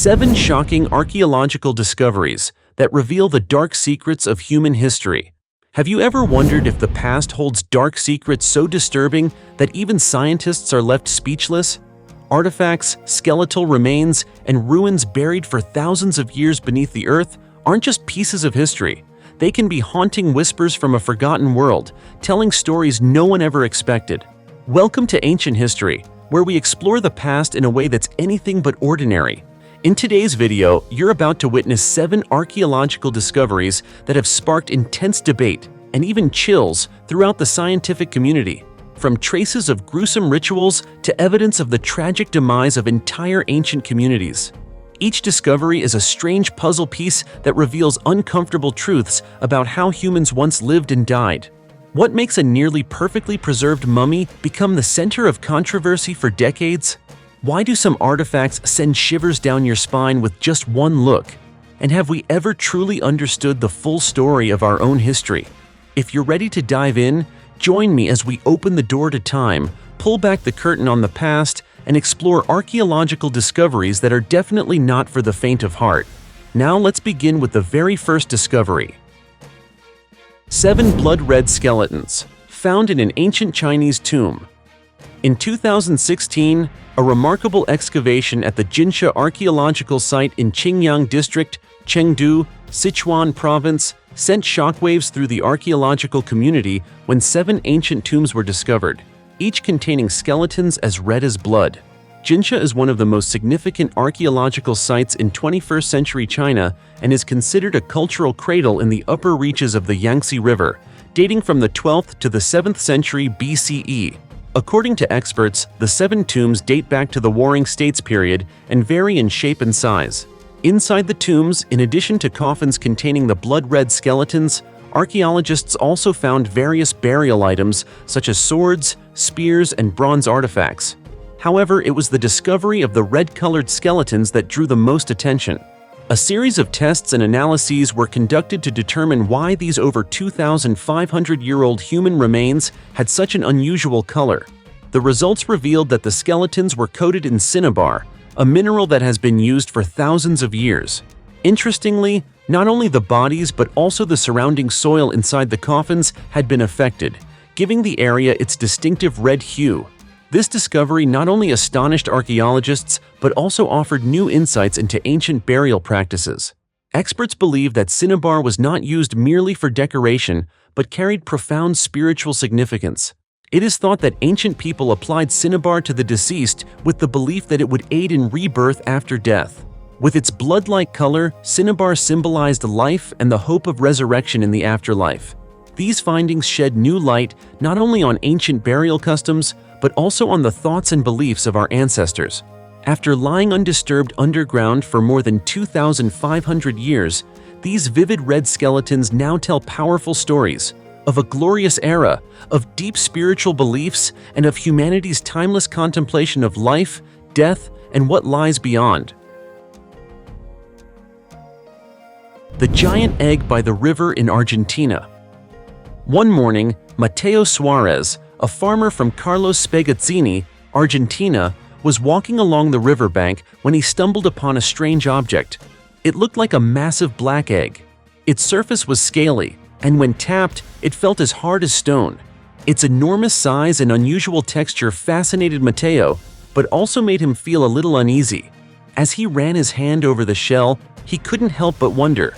7 shocking archaeological discoveries that reveal the dark secrets of human history. Have you ever wondered if the past holds dark secrets so disturbing that even scientists are left speechless? Artifacts, skeletal remains, and ruins buried for thousands of years beneath the earth aren't just pieces of history. They can be haunting whispers from a forgotten world, telling stories no one ever expected. Welcome to Ancient History, where we explore the past in a way that's anything but ordinary. In today's video, you're about to witness 7 archaeological discoveries that have sparked intense debate and even chills throughout the scientific community. From traces of gruesome rituals to evidence of the tragic demise of entire ancient communities. Each discovery is a strange puzzle piece that reveals uncomfortable truths about how humans once lived and died. What makes a nearly perfectly preserved mummy become the center of controversy for decades? Why do some artifacts send shivers down your spine with just one look? And have we ever truly understood the full story of our own history? If you're ready to dive in, join me as we open the door to time, pull back the curtain on the past, and explore archaeological discoveries that are definitely not for the faint of heart. Now let's begin with the very first discovery. 7 blood-red skeletons, found in an ancient Chinese tomb. In 2016, a remarkable excavation at the Jinsha Archaeological Site in Qingyang District, Chengdu, Sichuan Province, sent shockwaves through the archaeological community when 7 ancient tombs were discovered, each containing skeletons as red as blood. Jinsha is one of the most significant archaeological sites in 21st century China and is considered a cultural cradle in the upper reaches of the Yangtze River, dating from the 12th to the 7th century BCE. According to experts, the 7 tombs date back to the Warring States period and vary in shape and size. Inside the tombs, in addition to coffins containing the blood-red skeletons, archaeologists also found various burial items such as swords, spears, and bronze artifacts. However, it was the discovery of the red-colored skeletons that drew the most attention. A series of tests and analyses were conducted to determine why these over 2,500-year-old human remains had such an unusual color. The results revealed that the skeletons were coated in cinnabar, a mineral that has been used for thousands of years. Interestingly, not only the bodies but also the surrounding soil inside the coffins had been affected, giving the area its distinctive red hue. This discovery not only astonished archaeologists but also offered new insights into ancient burial practices. Experts believe that cinnabar was not used merely for decoration but carried profound spiritual significance. It is thought that ancient people applied cinnabar to the deceased with the belief that it would aid in rebirth after death. With its blood-like color, cinnabar symbolized life and the hope of resurrection in the afterlife. These findings shed new light not only on ancient burial customs, but also on the thoughts and beliefs of our ancestors. After lying undisturbed underground for more than 2,500 years, these vivid red skeletons now tell powerful stories of a glorious era, of deep spiritual beliefs, and of humanity's timeless contemplation of life, death, and what lies beyond. The giant egg by the river in Argentina. One morning, Mateo Suarez, a farmer from Carlos Spagazzini, Argentina, was walking along the riverbank when he stumbled upon a strange object. It looked like a massive black egg. Its surface was scaly, and when tapped, it felt as hard as stone. Its enormous size and unusual texture fascinated Mateo, but also made him feel a little uneasy. As he ran his hand over the shell, he couldn't help but wonder,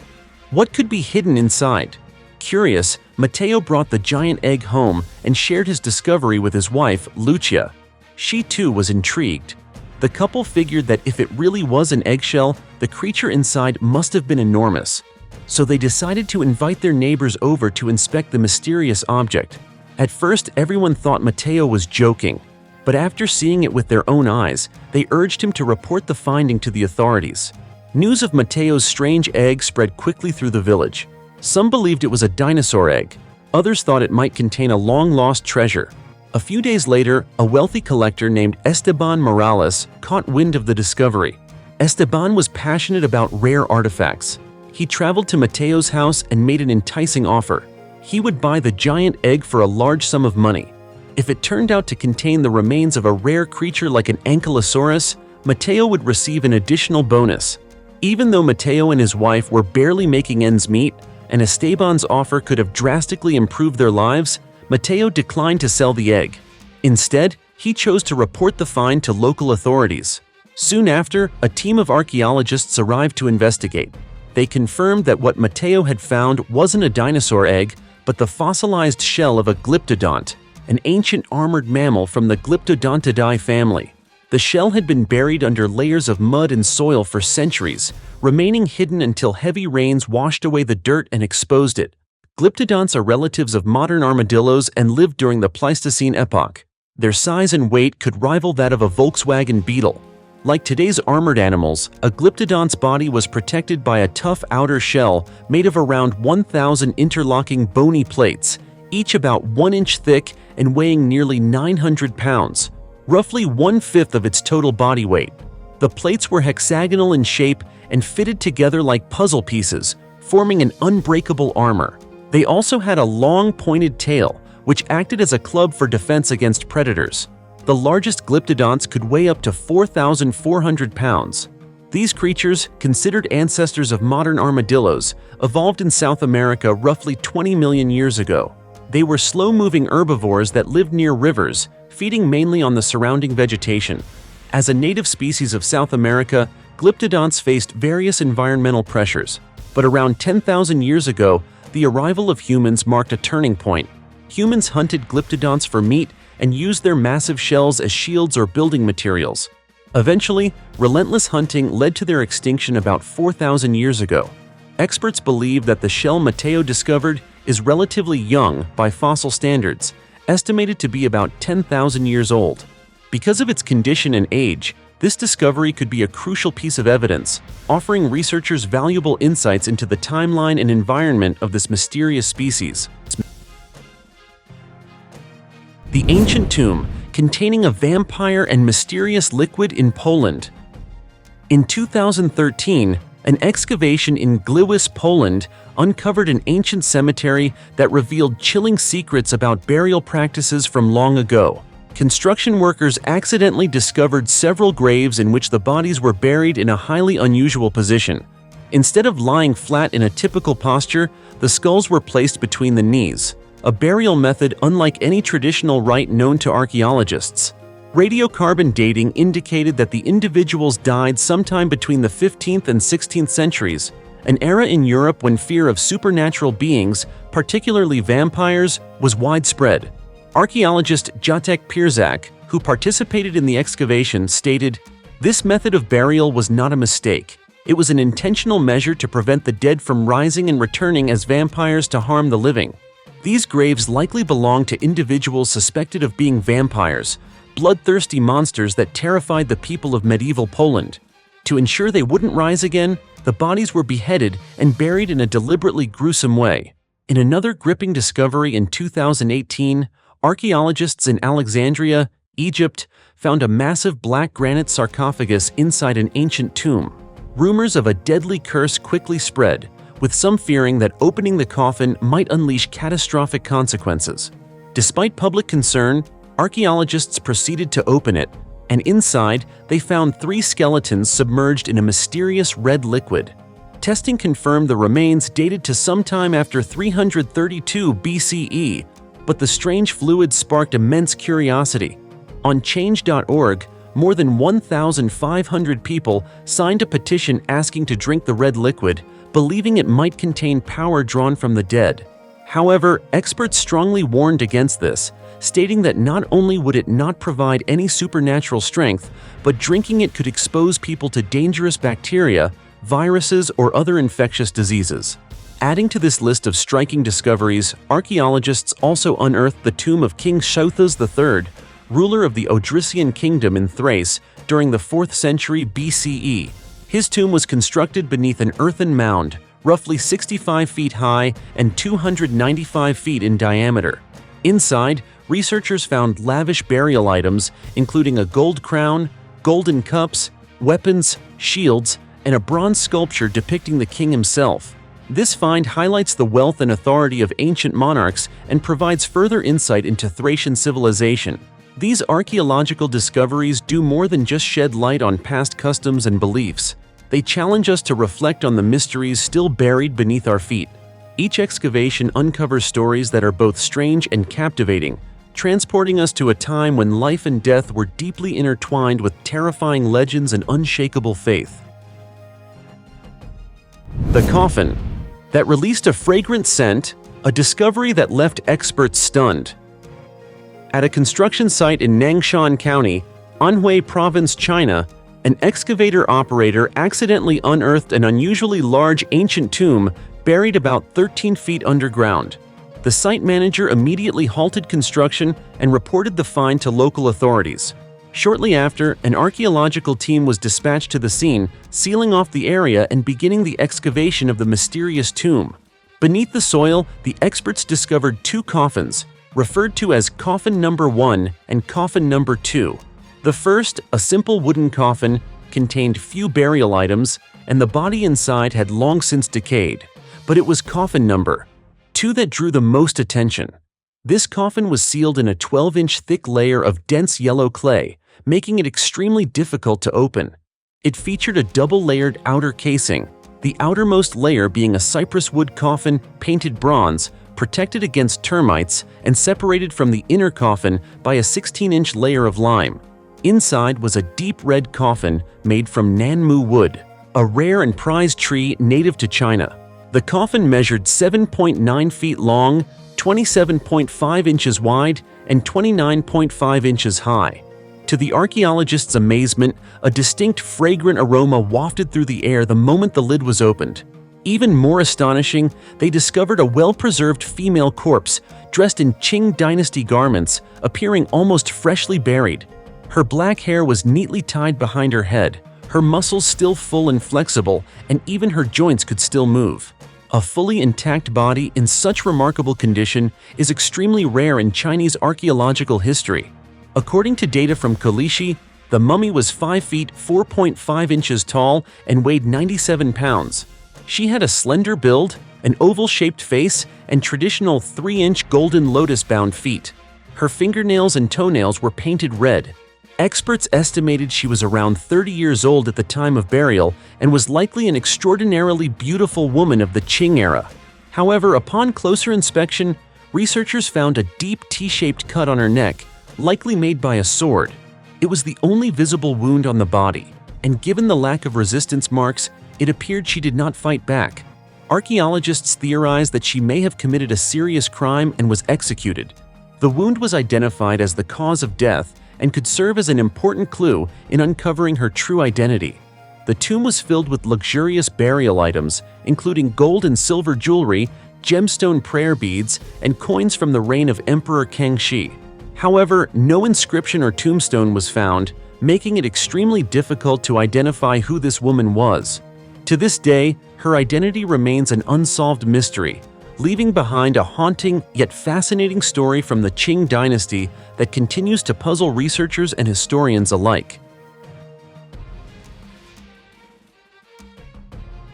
what could be hidden inside? Curious, Mateo brought the giant egg home and shared his discovery with his wife, Lucia. She too was intrigued. The couple figured that if it really was an eggshell, the creature inside must have been enormous. So they decided to invite their neighbors over to inspect the mysterious object. At first, everyone thought Mateo was joking, but after seeing it with their own eyes, they urged him to report the finding to the authorities. News of Mateo's strange egg spread quickly through the village. Some believed it was a dinosaur egg. Others thought it might contain a long-lost treasure. A few days later, a wealthy collector named Esteban Morales caught wind of the discovery. Esteban was passionate about rare artifacts. He traveled to Mateo's house and made an enticing offer. He would buy the giant egg for a large sum of money. If it turned out to contain the remains of a rare creature like an ankylosaurus, Matteo would receive an additional bonus. Even though Matteo and his wife were barely making ends meet, and Esteban's offer could have drastically improved their lives, Matteo declined to sell the egg. Instead, he chose to report the find to local authorities. Soon after, a team of archaeologists arrived to investigate. They confirmed that what Matteo had found wasn't a dinosaur egg, but the fossilized shell of a glyptodont, an ancient armored mammal from the Glyptodontidae family. The shell had been buried under layers of mud and soil for centuries, remaining hidden until heavy rains washed away the dirt and exposed it. Glyptodonts are relatives of modern armadillos and lived during the Pleistocene epoch. Their size and weight could rival that of a Volkswagen Beetle. Like today's armored animals, a glyptodont's body was protected by a tough outer shell made of around 1,000 interlocking bony plates, each about 1 inch thick and weighing nearly 900 pounds, roughly 1/5 of its total body weight. The plates were hexagonal in shape and fitted together like puzzle pieces, forming an unbreakable armor. They also had a long, pointed tail, which acted as a club for defense against predators. The largest glyptodonts could weigh up to 4,400 pounds. These creatures, considered ancestors of modern armadillos, evolved in South America roughly 20 million years ago. They were slow-moving herbivores that lived near rivers, feeding mainly on the surrounding vegetation. As a native species of South America, glyptodonts faced various environmental pressures. But around 10,000 years ago, the arrival of humans marked a turning point. Humans hunted glyptodonts for meat and used their massive shells as shields or building materials. Eventually, relentless hunting led to their extinction about 4,000 years ago. Experts believe that the shell Matteo discovered is relatively young by fossil standards, estimated to be about 10,000 years old. Because of its condition and age, this discovery could be a crucial piece of evidence, offering researchers valuable insights into the timeline and environment of this mysterious species. The ancient tomb, containing a vampire and mysterious liquid in Poland. In 2013, an excavation in Gliwice, Poland, uncovered an ancient cemetery that revealed chilling secrets about burial practices from long ago. Construction workers accidentally discovered several graves in which the bodies were buried in a highly unusual position. Instead of lying flat in a typical posture, the skulls were placed between the knees, a burial method unlike any traditional rite known to archaeologists. Radiocarbon dating indicated that the individuals died sometime between the 15th and 16th centuries, an era in Europe when fear of supernatural beings, particularly vampires, was widespread. Archaeologist Jacek Pierzak, who participated in the excavation, stated, "This method of burial was not a mistake. It was an intentional measure to prevent the dead from rising and returning as vampires to harm the living." These graves likely belonged to individuals suspected of being vampires, bloodthirsty monsters that terrified the people of medieval Poland. To ensure they wouldn't rise again, the bodies were beheaded and buried in a deliberately gruesome way. In another gripping discovery in 2018, archaeologists in Alexandria, Egypt, found a massive black granite sarcophagus inside an ancient tomb. Rumors of a deadly curse quickly spread, with some fearing that opening the coffin might unleash catastrophic consequences. Despite public concern, archaeologists proceeded to open it, and inside they found 3 skeletons submerged in a mysterious red liquid. Testing confirmed the remains dated to sometime after 332 BCE, but the strange fluid sparked immense curiosity. On Change.org, more than 1,500 people signed a petition asking to drink the red liquid, believing it might contain power drawn from the dead. However, experts strongly warned against this, stating that not only would it not provide any supernatural strength, but drinking it could expose people to dangerous bacteria, viruses, or other infectious diseases. Adding to this list of striking discoveries, archaeologists also unearthed the tomb of King Shothas III, ruler of the Odrysian kingdom in Thrace during the 4th century BCE. His tomb was constructed beneath an earthen mound, roughly 65 feet high and 295 feet in diameter. Inside, researchers found lavish burial items, including a gold crown, golden cups, weapons, shields, and a bronze sculpture depicting the king himself. This find highlights the wealth and authority of ancient monarchs and provides further insight into Thracian civilization. These archaeological discoveries do more than just shed light on past customs and beliefs. They challenge us to reflect on the mysteries still buried beneath our feet. Each excavation uncovers stories that are both strange and captivating, transporting us to a time when life and death were deeply intertwined with terrifying legends and unshakable faith. The coffin that released a fragrant scent, a discovery that left experts stunned. At a construction site in Nangshan County, Anhui Province, China, an excavator operator accidentally unearthed an unusually large ancient tomb buried about 13 feet underground. The site manager immediately halted construction and reported the find to local authorities. Shortly after, an archaeological team was dispatched to the scene, sealing off the area and beginning the excavation of the mysterious tomb. Beneath the soil, the experts discovered two coffins, referred to as Coffin Number 1 and Coffin Number 2. The first, a simple wooden coffin, contained few burial items, and the body inside had long since decayed. But it was Coffin Number 2 that drew the most attention. This coffin was sealed in a 12-inch thick layer of dense yellow clay, making it extremely difficult to open. It featured a double-layered outer casing, the outermost layer being a cypress wood coffin painted bronze, protected against termites and separated from the inner coffin by a 16-inch layer of lime. Inside was a deep red coffin made from Nanmu wood, a rare and prized tree native to China. The coffin measured 7.9 feet long, 27.5 inches wide, and 29.5 inches high. To the archaeologists' amazement, a distinct fragrant aroma wafted through the air the moment the lid was opened. Even more astonishing, they discovered a well-preserved female corpse dressed in Qing dynasty garments, appearing almost freshly buried. Her black hair was neatly tied behind her head, her muscles still full and flexible, and even her joints could still move. A fully intact body in such remarkable condition is extremely rare in Chinese archaeological history. According to data from Kalishi, the mummy was 5 feet 4.5 inches tall and weighed 97 pounds. She had a slender build, an oval-shaped face, and traditional 3-inch golden lotus-bound feet. Her fingernails and toenails were painted red. Experts estimated she was around 30 years old at the time of burial and was likely an extraordinarily beautiful woman of the Qing era. However, upon closer inspection, researchers found a deep T-shaped cut on her neck, likely made by a sword. It was the only visible wound on the body, and given the lack of resistance marks, it appeared she did not fight back. Archaeologists theorize that she may have committed a serious crime and was executed. The wound was identified as the cause of death and could serve as an important clue in uncovering her true identity. The tomb was filled with luxurious burial items, including gold and silver jewelry, gemstone prayer beads, and coins from the reign of Emperor Kangxi. However, no inscription or tombstone was found, making it extremely difficult to identify who this woman was. To this day, her identity remains an unsolved mystery, leaving behind a haunting yet fascinating story from the Qing dynasty that continues to puzzle researchers and historians alike.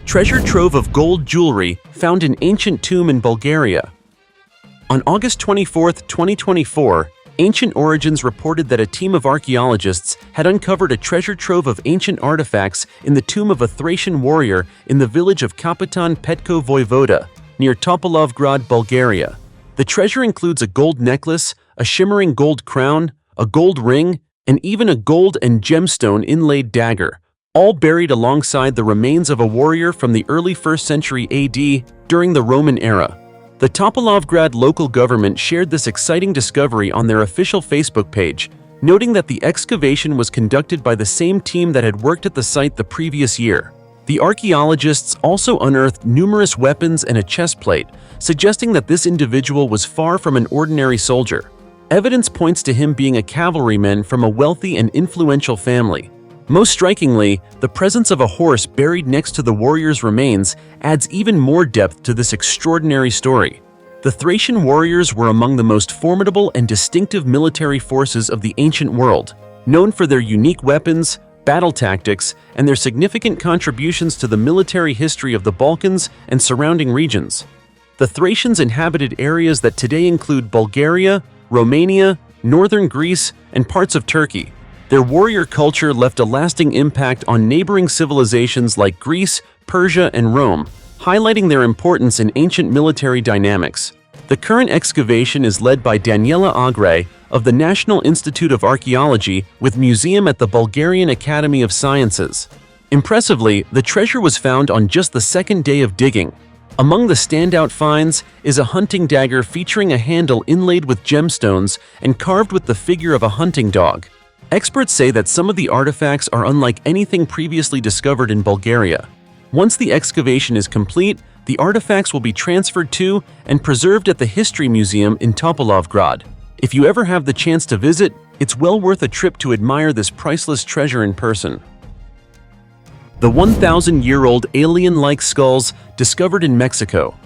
Treasure trove of gold jewelry found in ancient tomb in Bulgaria. On August 24, 2024, Ancient Origins reported that a team of archaeologists had uncovered a treasure trove of ancient artifacts in the tomb of a Thracian warrior in the village of Kapitan Petko Voivoda, near Topolovgrad, Bulgaria. The treasure includes a gold necklace, a shimmering gold crown, a gold ring, and even a gold and gemstone inlaid dagger, all buried alongside the remains of a warrior from the early 1st century AD during the Roman era. The Topolovgrad local government shared this exciting discovery on their official Facebook page, noting that the excavation was conducted by the same team that had worked at the site the previous year. The archaeologists also unearthed numerous weapons and a chest plate, suggesting that this individual was far from an ordinary soldier. Evidence points to him being a cavalryman from a wealthy and influential family. Most strikingly, the presence of a horse buried next to the warrior's remains adds even more depth to this extraordinary story. The Thracian warriors were among the most formidable and distinctive military forces of the ancient world, known for their unique weapons, battle tactics, and their significant contributions to the military history of the Balkans and surrounding regions. The Thracians inhabited areas that today include Bulgaria, Romania, northern Greece, and parts of Turkey. Their warrior culture left a lasting impact on neighboring civilizations like Greece, Persia, and Rome, highlighting their importance in ancient military dynamics. The current excavation is led by Daniela Agre of the National Institute of Archaeology with museum at the Bulgarian Academy of Sciences. Impressively, the treasure was found on just the second day of digging. Among the standout finds is a hunting dagger featuring a handle inlaid with gemstones and carved with the figure of a hunting dog. Experts say that some of the artifacts are unlike anything previously discovered in Bulgaria. Once the excavation is complete, the artifacts will be transferred to and preserved at the History Museum in Topolovgrad. If you ever have the chance to visit, it's well worth a trip to admire this priceless treasure in person. The 1,000-year-old alien-like skulls discovered in Mexico.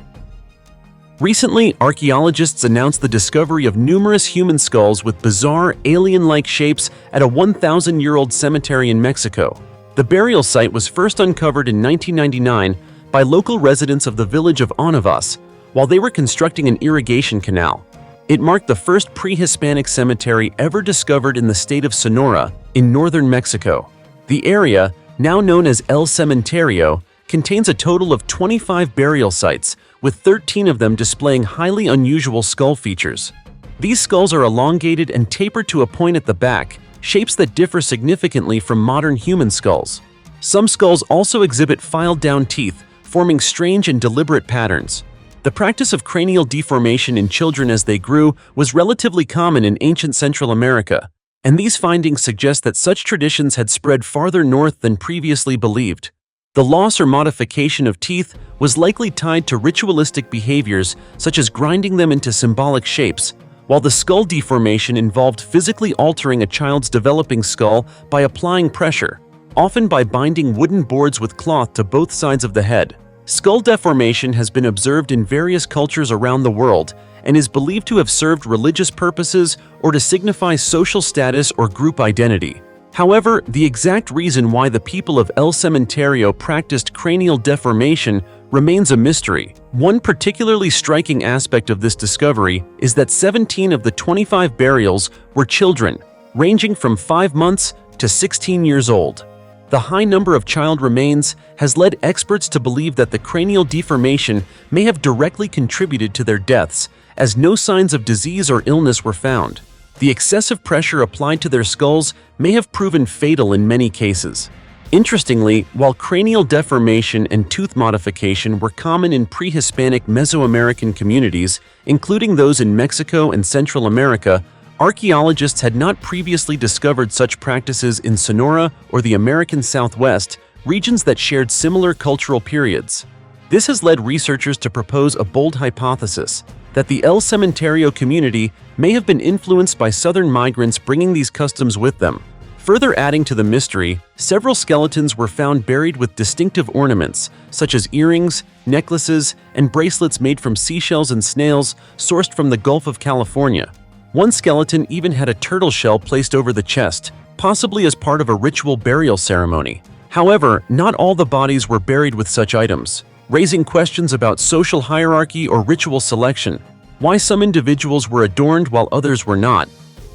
Recently, archaeologists announced the discovery of numerous human skulls with bizarre, alien-like shapes at a 1,000-year-old cemetery in Mexico. The burial site was first uncovered in 1999 by local residents of the village of Onavas while they were constructing an irrigation canal. It marked the first pre-Hispanic cemetery ever discovered in the state of Sonora, in northern Mexico. The area, now known as El Cementerio, contains a total of 25 burial sites, with 13 of them displaying highly unusual skull features. These skulls are elongated and tapered to a point at the back, shapes that differ significantly from modern human skulls. Some skulls also exhibit filed-down teeth, forming strange and deliberate patterns. The practice of cranial deformation in children as they grew was relatively common in ancient Central America, and these findings suggest that such traditions had spread farther north than previously believed. The loss or modification of teeth was likely tied to ritualistic behaviors such as grinding them into symbolic shapes, while the skull deformation involved physically altering a child's developing skull by applying pressure, often by binding wooden boards with cloth to both sides of the head. Skull deformation has been observed in various cultures around the world and is believed to have served religious purposes or to signify social status or group identity. However, the exact reason why the people of El Cementerio practiced cranial deformation remains a mystery. One particularly striking aspect of this discovery is that 17 of the 25 burials were children, ranging from 5 months to 16 years old. The high number of child remains has led experts to believe that the cranial deformation may have directly contributed to their deaths, as no signs of disease or illness were found. The excessive pressure applied to their skulls may have proven fatal in many cases. Interestingly, while cranial deformation and tooth modification were common in pre-Hispanic Mesoamerican communities, including those in Mexico and Central America, archaeologists had not previously discovered such practices in Sonora or the American Southwest, regions that shared similar cultural periods. This has led researchers to propose a bold hypothesis that the El Cementerio community may have been influenced by southern migrants bringing these customs with them. Further adding to the mystery, several skeletons were found buried with distinctive ornaments, such as earrings, necklaces, and bracelets made from seashells and snails sourced from the Gulf of California. One skeleton even had a turtle shell placed over the chest, possibly as part of a ritual burial ceremony. However, not all the bodies were buried with such items, raising questions about social hierarchy or ritual selection, why some individuals were adorned while others were not.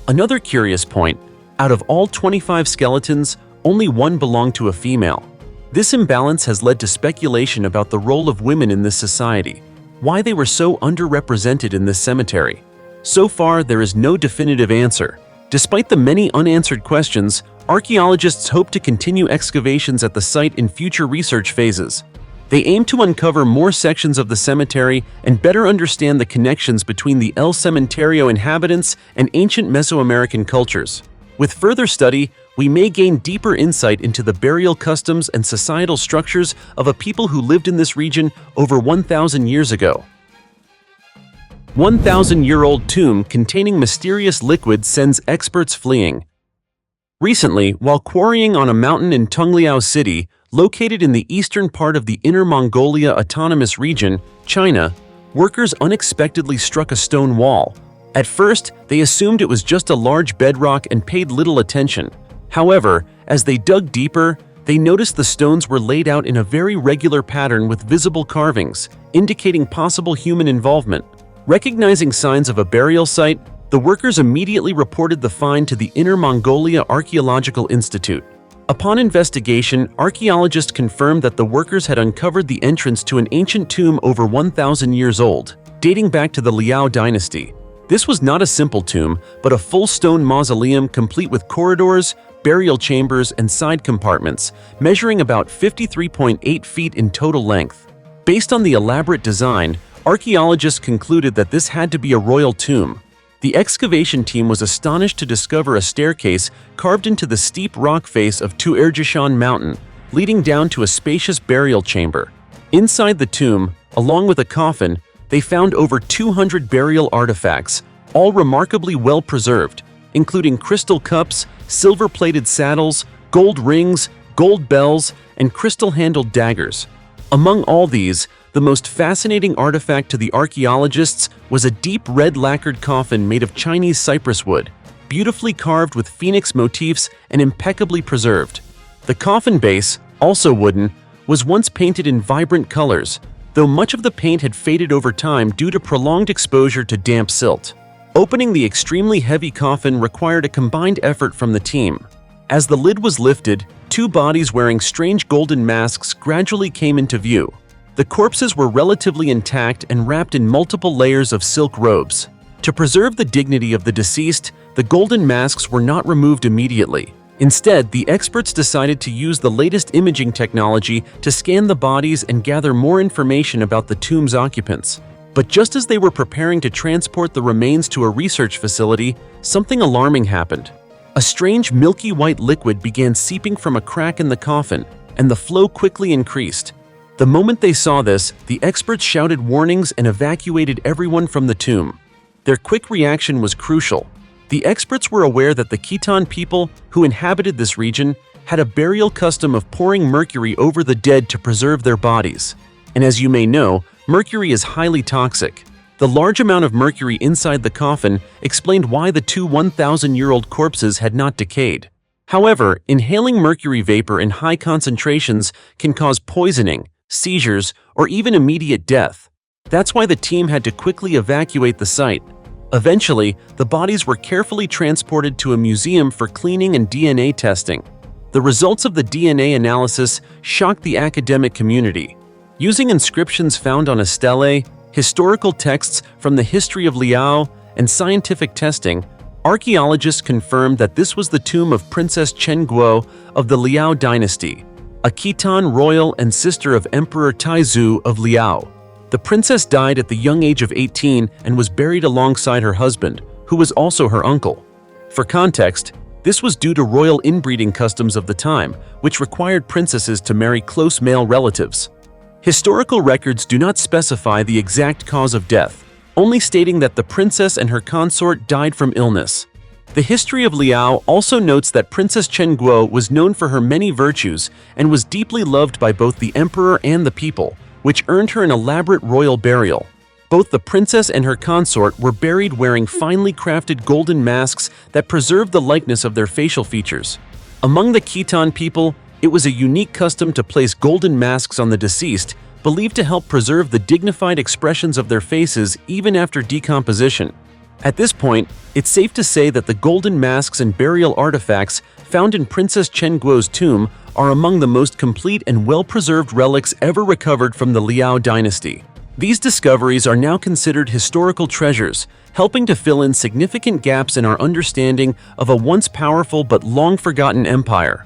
Another curious point, out of all 25 skeletons, only one belonged to a female. This imbalance has led to speculation about the role of women in this society, why they were so underrepresented in this cemetery. So far, there is no definitive answer. Despite the many unanswered questions, archaeologists hope to continue excavations at the site in future research phases. They aim to uncover more sections of the cemetery and better understand the connections between the El Cementerio inhabitants and ancient Mesoamerican cultures. With further study, we may gain deeper insight into the burial customs and societal structures of a people who lived in this region over 1,000 years ago. 1,000-year-old tomb containing mysterious liquid sends experts fleeing. Recently, while quarrying on a mountain in Tungliao City, located in the eastern part of the Inner Mongolia Autonomous Region, China, workers unexpectedly struck a stone wall. At first, they assumed it was just a large bedrock and paid little attention. However, as they dug deeper, they noticed the stones were laid out in a very regular pattern with visible carvings, indicating possible human involvement. Recognizing signs of a burial site, The workers immediately reported the find to the Inner Mongolia Archaeological Institute. Upon investigation, archaeologists confirmed that the workers had uncovered the entrance to an ancient tomb over 1,000 years old, dating back to the Liao dynasty. This was not a simple tomb, but a full stone mausoleum complete with corridors, burial chambers, and side compartments, measuring about 53.8 feet in total length. Based on the elaborate design, archaeologists concluded that this had to be a royal tomb. The excavation team was astonished to discover a staircase carved into the steep rock face of Tuerjishan Mountain, leading down to a spacious burial chamber. Inside the tomb, along with a coffin, they found over 200 burial artifacts, all remarkably well preserved, including crystal cups, silver-plated saddles, gold rings, gold bells, and crystal-handled daggers. Among all these, the most fascinating artifact to the archaeologists was a deep red lacquered coffin made of Chinese cypress wood, beautifully carved with phoenix motifs and impeccably preserved. The coffin base, also wooden, was once painted in vibrant colors, though much of the paint had faded over time due to prolonged exposure to damp silt. Opening the extremely heavy coffin required a combined effort from the team. As the lid was lifted, two bodies wearing strange golden masks gradually came into view. The corpses were relatively intact and wrapped in multiple layers of silk robes. To preserve the dignity of the deceased, the golden masks were not removed immediately. Instead, the experts decided to use the latest imaging technology to scan the bodies and gather more information about the tomb's occupants. But just as they were preparing to transport the remains to a research facility, something alarming happened. A strange milky white liquid began seeping from a crack in the coffin, and the flow quickly increased. The moment they saw this, the experts shouted warnings and evacuated everyone from the tomb. Their quick reaction was crucial. The experts were aware that the Khitan people, who inhabited this region, had a burial custom of pouring mercury over the dead to preserve their bodies. And as you may know, mercury is highly toxic. The large amount of mercury inside the coffin explained why the two 1,000-year-old corpses had not decayed. However, inhaling mercury vapor in high concentrations can cause poisoning, seizures, or even immediate death. That's why the team had to quickly evacuate the site. Eventually, the bodies were carefully transported to a museum for cleaning and DNA testing. The results of the DNA analysis shocked the academic community. Using inscriptions found on a stele, historical texts from the history of Liao, and scientific testing, archaeologists confirmed that this was the tomb of Princess Chen Guo of the Liao dynasty, a Khitan royal and sister of Emperor Taizu of Liao. The princess died at the young age of 18 and was buried alongside her husband, who was also her uncle. For context, this was due to royal inbreeding customs of the time, which required princesses to marry close male relatives. Historical records do not specify the exact cause of death, only stating that the princess and her consort died from illness. The history of Liao also notes that Princess Chen Guo was known for her many virtues and was deeply loved by both the emperor and the people, which earned her an elaborate royal burial. Both the princess and her consort were buried wearing finely crafted golden masks that preserved the likeness of their facial features. Among the Khitan people, it was a unique custom to place golden masks on the deceased, believed to help preserve the dignified expressions of their faces even after decomposition. At this point, it's safe to say that the golden masks and burial artifacts found in Princess Chen Guo's tomb are among the most complete and well-preserved relics ever recovered from the Liao dynasty. These discoveries are now considered historical treasures, helping to fill in significant gaps in our understanding of a once powerful but long-forgotten empire.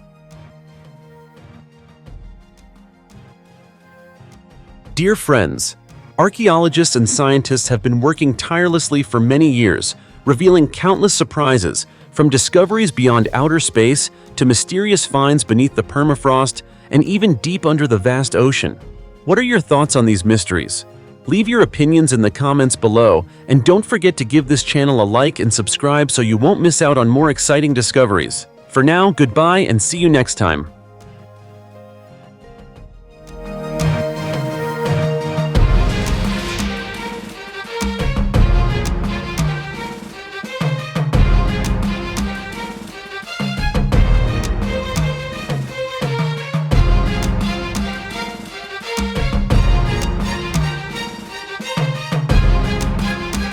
Dear friends, archaeologists and scientists have been working tirelessly for many years, revealing countless surprises, from discoveries beyond outer space to mysterious finds beneath the permafrost and even deep under the vast ocean. What are your thoughts on these mysteries? Leave your opinions in the comments below, and don't forget to give this channel a like and subscribe so you won't miss out on more exciting discoveries. For now, goodbye and see you next time.